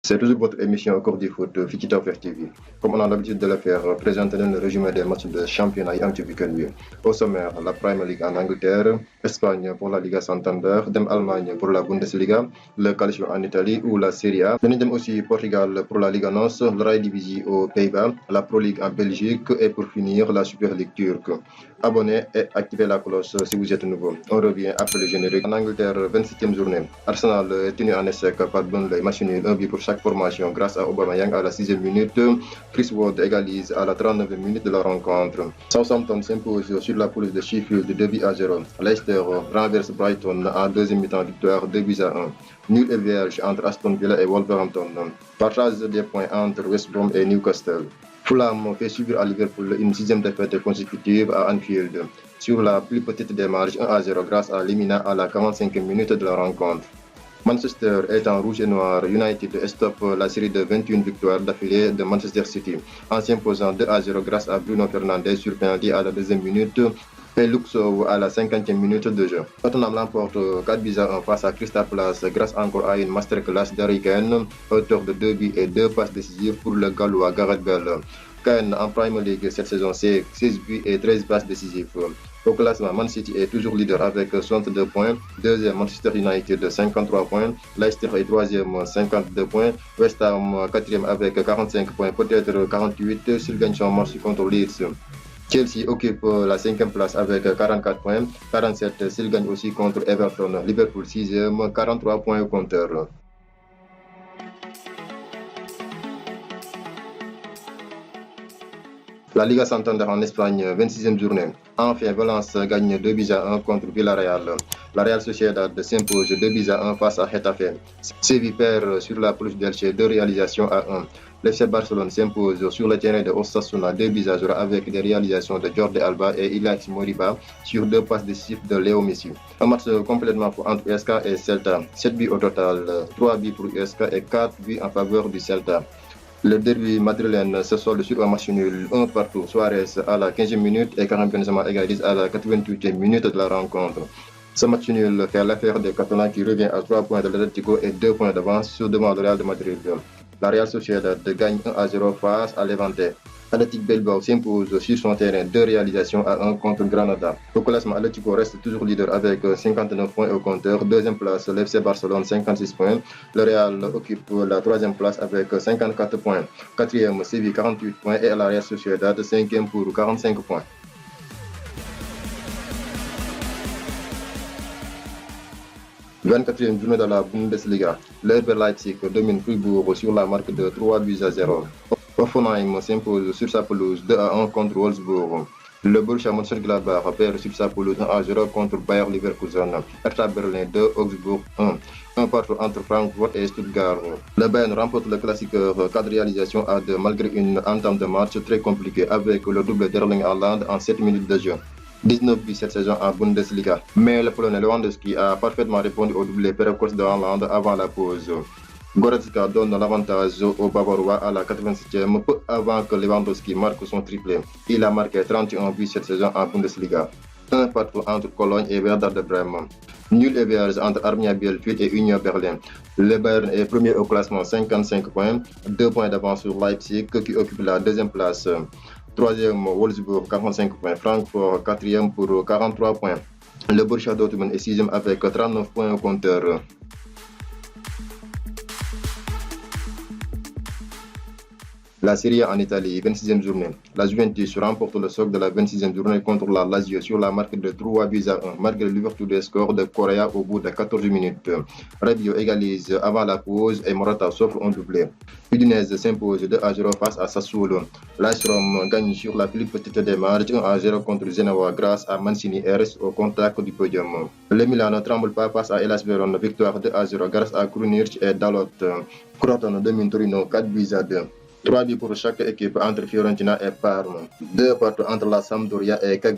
C'est toujours votre émission au cours du foot fii ci Tawfekh TV. Comme on a l'habitude de le faire, présenter le résumé des matchs de championnat yi am ci week-end bi. Au sommaire, la Premier League en Angleterre, Espagne pour la Liga Santander, dem Allemagne pour la Bundesliga, le Calcio en Italie ou la Serie A. Dinañ dem aussi Portugal pour la Liga NOS, la Eredivisie aux Pays-Bas, la Pro League en Belgique et pour finir la Super League turque. Abonnez et activez la cloche si vous êtes nouveau. On revient après le générique. En Angleterre, 27e journée. Arsenal est tenu en échec par Burnley, match nul, 1 but pour chaque formation grâce à Aubameyang à la 6e minute. Chris Wood égalise à la 39e minute de la rencontre. Southampton s'impose sur la pelouse de Sheffield 2-0. Leicester renverse Brighton en deuxième mi-temps, victoire 2-1. Nul et vierge entre Aston Villa et Wolverhampton. Partage des points entre West Brom et Newcastle. Fulham fait subir à Liverpool une 6e défaite consécutive à Anfield sur la plus petite des marges 1-0 grâce à Lemina à la 45e minute de la rencontre. Manchester est en rouge et noir. United stoppe la série de 21 victoires d'affilée de Manchester City en s'imposant 2-0 grâce à Bruno Fernandes sur penalty à la 2e minute et Luke Shaw à la 50e minute de jeu. Tottenham l'emporte 4-1 face à Crystal Palace grâce encore à une masterclass d'Harry Kane, auteur de 2 buts et 2 passes décisives pour le Gallois Gareth Bale. Kane en Premier League cette saison, c'est 16 buts et 13 passes décisives. Au classement, Man City est toujours leader avec 62 points. Deuxième, Manchester United 53 points. Leicester est troisième, 52 points. West Ham quatrième avec 45 points, peut-être 48 s'il gagne son match contre Leeds. Chelsea occupe la 5e place avec 44 points, 47 s'il gagne aussi contre Everton. Liverpool 6e, 43 points au compteur. La Liga Santander en Espagne, 26e journée. Enfin, Valence gagne 2-1 contre Villarreal. La Real Sociedad s'impose 2-1 face à Getafe. Séville perd sur la pelouse d'Elche 2 réalisations à 1. L'FC Barcelone s'impose sur le terrain de Osasuna 2-0 avec des réalisations de Jordi Alba et Ilaix Moriba sur 2 passes décisives de Léo Messi. Un match complètement fou entre USK et Celta. 7 buts au total, 3 buts pour USK et 4 buts en faveur du Celta. Le derby madrilène se solde sur un match nul, 1 partout. Suarez à la 15e minute et Karim Benzema égalise à la 88e minute de la rencontre. Ce match nul fait l'affaire des Catalans qui revient à 3 points de l'Atlético et 2 points d'avance sur devant le Real de Madrid. La Real Sociedad gagne 1-0 face à Levante. Athletic Bilbao s'impose sur son terrain 2 réalisations à 1 contre Granada. Au classement, Atlético reste toujours leader avec 59 points au compteur. Deuxième place, l'FC Barcelone 56 points. Le Real occupe la 3e place avec 54 points. 4e, Séville 48 points et la Real Sociedad 5e pour 45 points. « 24e journée de la Bundesliga. L'RB Leipzig domine Fribourg sur la marque de 3-0. Hoffenheim s'impose sur sa pelouse 2-1 contre Wolfsburg. Le Borussia Mönchengladbach perd sur sa pelouse 1-0 contre Bayer Leverkusen. Hertha Berlin 2, Augsbourg 1. Un partout entre Francfort et Stuttgart. Le Bayern remporte le classiqueur 4 réalisations à 2 malgré une entame de match très compliquée avec le double d'Erling Haaland en 7 minutes de jeu. 19 buts cette saison en Bundesliga. Mais le Polonais Lewandowski a parfaitement répondu au doublé précoce de Haaland avant la pause. Goretzka donne l'avantage au Bavarois à la 87e, peu avant que Lewandowski marque son triplé. Il a marqué 31 buts cette saison en Bundesliga. Un partout entre Cologne et Werder de Brême. Nul et vierge entre Arminia Bielefeld et Union Berlin. Le Bayern est premier au classement 55 points, 2 points d'avance sur Leipzig qui occupe la 2e place. 3e Wolfsburg 45 points, Francfort 4e pour 43 points. Le Borussia Dortmund est 6e avec 39 points au compteur. La Serie A en Italie, 26e journée. La Juventus remporte le socle de la 26e journée contre la Lazio sur la marque de 3-1, malgré l'ouverture des scores de Correa au bout de 14 minutes. Rabiot égalise avant la pause et Morata s'offre un doublé. Udinese s'impose 2-0 face à Sassuolo. L'AS Rome gagne sur la plus petite des marges 1-0 contre Genoa grâce à Mancini et reste au contact du podium. Le Milan ne tremble pas face à Hellas Verona, victoire 2-0 grâce à Krunic et Dalot. Crotone domine Torino 4-2. 3 buts pour chaque équipe entre Fiorentina et Parme. 2 partout entre la Sampdoria et Cagliari.